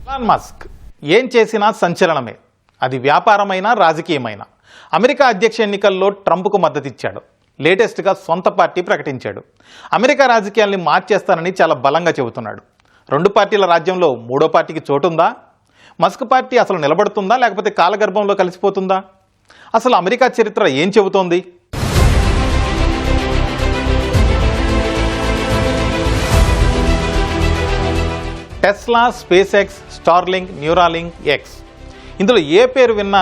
Elon Musk ఏం చేసినా సంచలనమే. అది వ్యాపారమైనా రాజకీయమైనా. అమెరికా అధ్యక్ష ఎన్నికల్లో ట్రంప్కు మద్దతిచ్చాడు. లేటెస్ట్గా సొంత పార్టీ ప్రకటించాడు. అమెరికా రాజకీయాల్ని మార్చేస్తానని చాలా బలంగా చెబుతున్నాడు. రెండు పార్టీల రాజ్యంలో మూడో పార్టీకి చోటుందా? మస్క్ పార్టీ అసలు నిలబడుతుందా లేకపోతే కాలగర్భంలో కలిసిపోతుందా? అసలు అమెరికా చరిత్ర ఏం చెబుతోంది? Tesla, space X, Starlink, Neuralink, X, ఇందులో ఏ పేరు విన్నా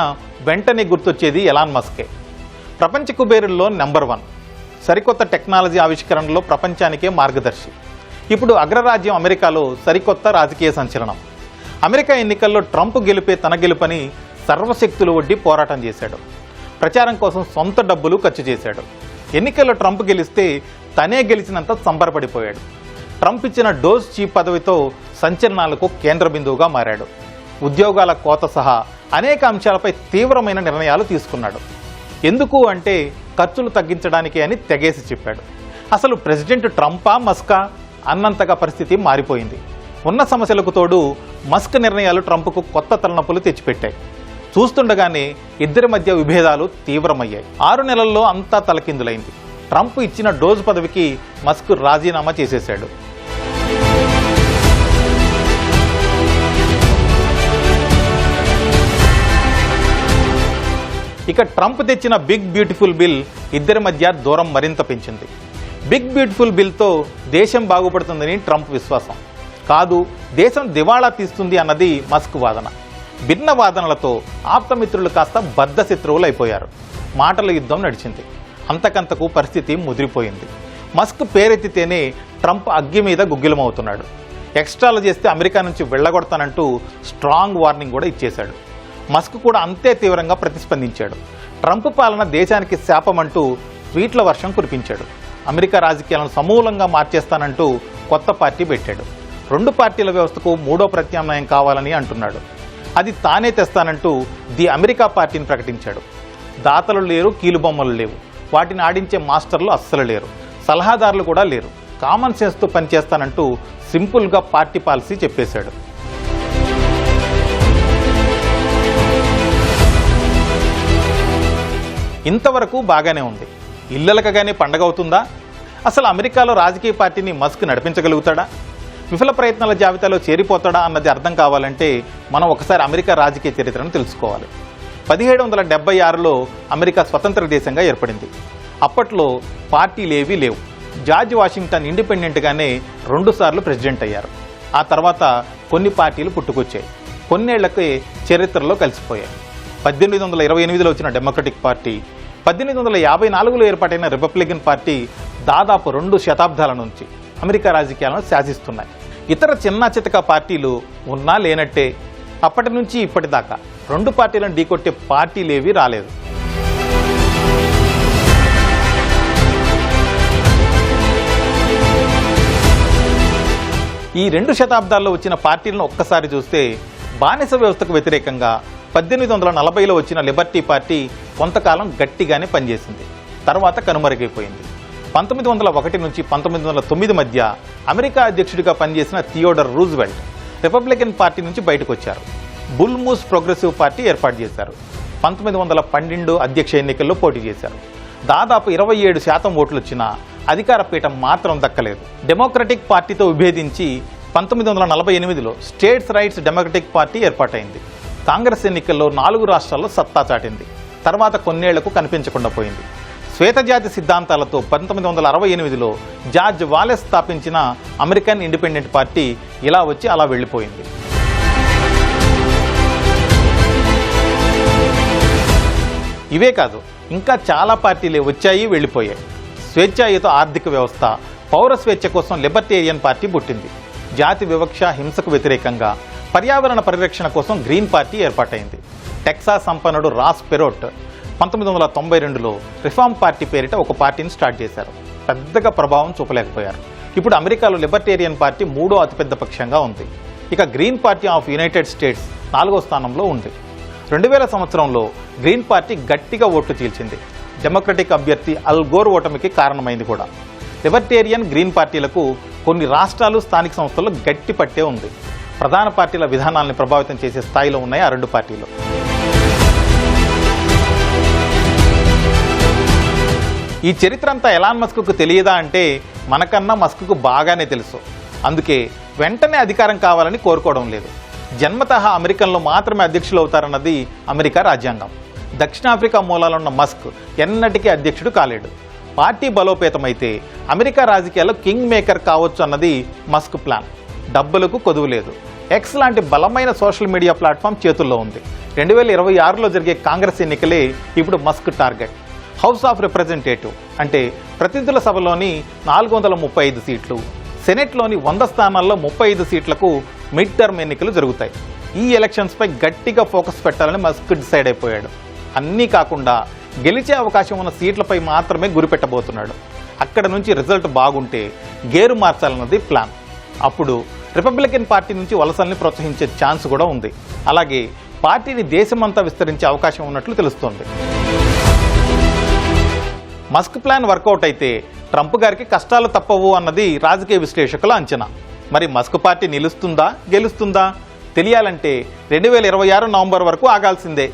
వెంటనే గుర్తొచ్చేది ఎలాన్ మస్కే. ప్రపంచ కుబేరుల్లో నెంబర్ 1. సరికొత్త టెక్నాలజీ ఆవిష్కరణలో ప్రపంచానికే మార్గదర్శి. ఇప్పుడు అగ్రరాజ్యం అమెరికాలో సరికొత్త రాజకీయ సంచలనం. అమెరికా ఎన్నికల్లో ట్రంప్ గెలిపే తన గెలుపని సర్వశక్తులు ఒడ్డి పోరాటం చేశాడు. ప్రచారం కోసం సొంత డబ్బులు ఖర్చు చేశాడు. ఎన్నికల్లో ట్రంప్ గెలిస్తే తనే గెలిచినంత సంబరపడిపోయాడు. ట్రంప్ ఇచ్చిన డోస్ చీఫ్ పదవితో సంచలనాలకు కేంద్ర బిందువుగా మారాడు. ఉద్యోగాల కోత సహా అనేక అంశాలపై తీవ్రమైన నిర్ణయాలు తీసుకున్నాడు. ఎందుకు అంటే ఖర్చులు తగ్గించడానికి అని తెగేసి చెప్పాడు. అసలు ప్రెసిడెంట్ ట్రంపా మస్కా అన్నంతగా పరిస్థితి మారిపోయింది. ఉన్న సమస్యలకు తోడు మస్క్ నిర్ణయాలు ట్రంప్కు కొత్త తలనొప్పులు తెచ్చిపెట్టాయి. చూస్తుండగానే ఇద్దరి మధ్య విభేదాలు తీవ్రమయ్యాయి. 6 నెలల్లో అంతా తలకిందులైంది. ట్రంప్ ఇచ్చిన డోజ్ పదవికి మస్క్ రాజీనామా చేసేశాడు. ఇక ట్రంప్ తెచ్చిన బిగ్ బ్యూటిఫుల్ బిల్ ఇద్దరి మధ్య దూరం మరింత పెంచింది. బిగ్ బ్యూటిఫుల్ బిల్తో దేశం బాగుపడుతుందని ట్రంప్ విశ్వాసం. కాదు, దేశం దివాళా తీస్తుంది అన్నది మస్క్ వాదన. భిన్న వాదనలతో ఆప్తమిత్రులు కాస్త బద్ధ శత్రువులు అయిపోయారు. మాటల యుద్ధం నడిచింది. అంతకంతకు పరిస్థితి ముదిరిపోయింది. మస్క్ పేరెత్తితేనే ట్రంప్ అగ్గి మీద గుగ్గిలమవుతున్నాడు. ఎక్స్ట్రాలు చేస్తే అమెరికా నుంచి వెళ్ళగొడతానంటూ స్ట్రాంగ్ వార్నింగ్ కూడా ఇచ్చేశాడు. మస్క్ కూడా అంతే తీవ్రంగా ప్రతిస్పందించాడు. ట్రంప్ పాలన దేశానికి శాపమంటూ ట్వీట్ల వర్షం కురిపించాడు. అమెరికా రాజకీయాలను సమూలంగా మార్చేస్తానంటూ కొత్త పార్టీ పెట్టాడు. 2 పార్టీల వ్యవస్థకు మూడో ప్రత్యామ్నాయం కావాలని అంటున్నాడు. అది తానే తెస్తానంటూ ది అమెరికా పార్టీని ప్రకటించాడు. దాతలు లేరు, కీలుబొమ్మలు లేవు. వాటిని ఆడించే మాస్టర్లు అస్సలు లేరు. సలహాదారులు కూడా లేరు. కామన్ సెన్స్తో పనిచేస్తానంటూ సింపుల్గా పార్టీ పాలసీ చెప్పేశాడు. ఇంతవరకు బాగానే ఉంది. ఇల్లలకగానే పండగ అవుతుందా? అసలు అమెరికాలో రాజకీయ పార్టీని మస్క్ నడిపించగలుగుతాడా? విఫల ప్రయత్నాల జాబితాలో చేరిపోతాడా అన్నది అర్థం కావాలంటే మనం ఒకసారి అమెరికా రాజకీయ చరిత్రను తెలుసుకోవాలి. 1776లో అమెరికా స్వతంత్ర దేశంగా ఏర్పడింది. అప్పట్లో పార్టీలేవీ లేవు. జార్జ్ వాషింగ్టన్ ఇండిపెండెంట్గానే 2 సార్లు ప్రెసిడెంట్ అయ్యారు. ఆ తర్వాత కొన్ని పార్టీలు పుట్టుకొచ్చాయి. కొన్నేళ్లకే చరిత్రలో కలిసిపోయాయి. 1828లో వచ్చిన డెమోక్రటిక్ పార్టీ, 1854లో ఏర్పాటైన రిపబ్లికన్ పార్టీ దాదాపు 2 శతాబ్దాల నుంచి అమెరికా రాజకీయాలను శాసిస్తున్నాయి. ఇతర చిన్న చితక పార్టీలు ఉన్నా లేనట్టే. అప్పటి నుంచి ఇప్పటిదాకా 2 పార్టీలను ఢీకొట్టే పార్టీలేవీ రాలేదు. ఈ 2 శతాబ్దాల్లో వచ్చిన పార్టీలను ఒక్కసారి చూస్తే బానిస వ్యవస్థకు వ్యతిరేకంగా 1840లో వచ్చిన లిబర్టీ పార్టీ కొంతకాలం గట్టిగానే పనిచేసింది. తర్వాత కనుమరుగైపోయింది. 1901 నుంచి 1909 మధ్య అమెరికా అధ్యక్షుడిగా పనిచేసిన థియోడర్ రూజ్వెల్ట్ రిపబ్లికన్ పార్టీ నుంచి బయటకు వచ్చారు. బుల్ మూస్ ప్రోగ్రెసివ్ పార్టీ ఏర్పాటు చేశారు. 1912 అధ్యక్ష ఎన్నికల్లో పోటీ చేశారు. దాదాపు 27% ఓట్లు వచ్చినా అధికార పీఠం మాత్రం దక్కలేదు. డెమోక్రటిక్ పార్టీతో విభేదించి 1948లో స్టేట్స్ రైట్స్ డెమోక్రటిక్ పార్టీ ఏర్పాటైంది. కాంగ్రెస్ ఎన్నికల్లో 4 రాష్ట్రాల్లో సత్తా చాటింది. తర్వాత కొన్నేళ్లకు కనిపించకుండా పోయింది. శ్వేతజాతి సిద్ధాంతాలతో 1968లో జార్జ్ వాలెస్ స్థాపించిన అమెరికన్ ఇండిపెండెంట్ పార్టీ ఇలా వచ్చి అలా వెళ్ళిపోయింది. ఇవే కాదు, ఇంకా చాలా పార్టీలే వచ్చాయి, వెళ్ళిపోయాయి. స్వేచ్ఛాయుత ఆర్థిక వ్యవస్థ, పౌర స్వేచ్ఛ కోసం లిబర్టేరియన్ పార్టీ పుట్టింది. జాతి వివక్ష, హింసకు వ్యతిరేకంగా పర్యావరణ పరిరక్షణ కోసం గ్రీన్ పార్టీ ఏర్పాటైంది. టెక్సాస్ సంపన్నుడు రాస్ పెరోట్ 1992లో రిఫార్మ్ పార్టీ పేరిట ఒక పార్టీని స్టార్ట్ చేశారు. పెద్దగా ప్రభావం చూపలేకపోయారు. ఇప్పుడు అమెరికాలో లిబర్టేరియన్ పార్టీ 3వ అతిపెద్ద పక్షంగా ఉంది. ఇక green party of United states 4వ స్థానంలో ఉంది. 2000 సంవత్సరంలో గ్రీన్ పార్టీ గట్టిగా ఓట్లు చీల్చింది. డెమోక్రటిక్ అభ్యర్థి అల్ గోర్ ఓటమికి కారణమైంది కూడా. లిబర్టేరియన్, గ్రీన్ పార్టీలకు కొన్ని రాష్ట్రాలు, స్థానిక సంస్థల్లో గట్టి పట్టే ఉంది. ప్రధాన పార్టీల విధానాలను ప్రభావితం చేసే స్థాయిలో ఉన్నాయి ఆ రెండు పార్టీలు. ఈ చరిత్ర అంతా ఎలాన్ మస్క్కు తెలియదా అంటే మనకన్నా మస్క్కు బాగానే తెలుసు. అందుకే వెంటనే అధికారం కావాలని కోరుకోవడం లేదు. జన్మతః అమెరికన్లో మాత్రమే అధ్యక్షులు అవుతారన్నది అమెరికా రాజ్యాంగం. దక్షిణాఫ్రికా మూలాలున్న మస్క్ ఎన్నటికీ అధ్యక్షుడు కాలేడు. పార్టీ బలోపేతమైతే అమెరికా రాజకీయాల్లో కింగ్ మేకర్ కావచ్చు అన్నది మస్క్ ప్లాన్. డబ్బులకు కొదువు లేదు. ఎక్స్ లాంటి బలమైన సోషల్ మీడియా ప్లాట్ఫామ్ చేతుల్లో ఉంది. 2026లో జరిగే కాంగ్రెస్ ఎన్నికలే ఇప్పుడు Musk target. House of representative అంటే ప్రతినిధుల సభలోని 435 సీట్లు, సెనెట్లోని 100 స్థానాల్లో 35 సీట్లకు మిడ్ టర్మ్ ఎన్నికలు జరుగుతాయి. ఈ ఎలక్షన్స్పై గట్టిగా ఫోకస్ పెట్టాలని మస్క్ డిసైడ్ అయిపోయాడు. అన్నీ కాకుండా గెలిచే అవకాశం ఉన్న సీట్లపై మాత్రమే గురిపెట్టబోతున్నాడు. అక్కడ నుంచి రిజల్ట్ బాగుంటే గేరు మార్చాలన్నది ప్లాన్. అప్పుడు రిపబ్లికన్ పార్టీ నుంచి వలసల్ని ప్రోత్సహించే ఛాన్స్ కూడా ఉంది. అలాగే పార్టీని దేశమంతా విస్తరించే అవకాశం ఉన్నట్లు తెలుస్తోంది. మస్క్ ప్లాన్ వర్కౌట్ అయితే ట్రంప్ గారికి కష్టాలు తప్పవు అన్నది రాజకీయ విశ్లేషకుల అంచనా. మరి మస్క్ పార్టీ నిలుస్తుందా, గెలుస్తుందా తెలియాలంటే 2026 నవంబర్ వరకు ఆగాల్సిందే.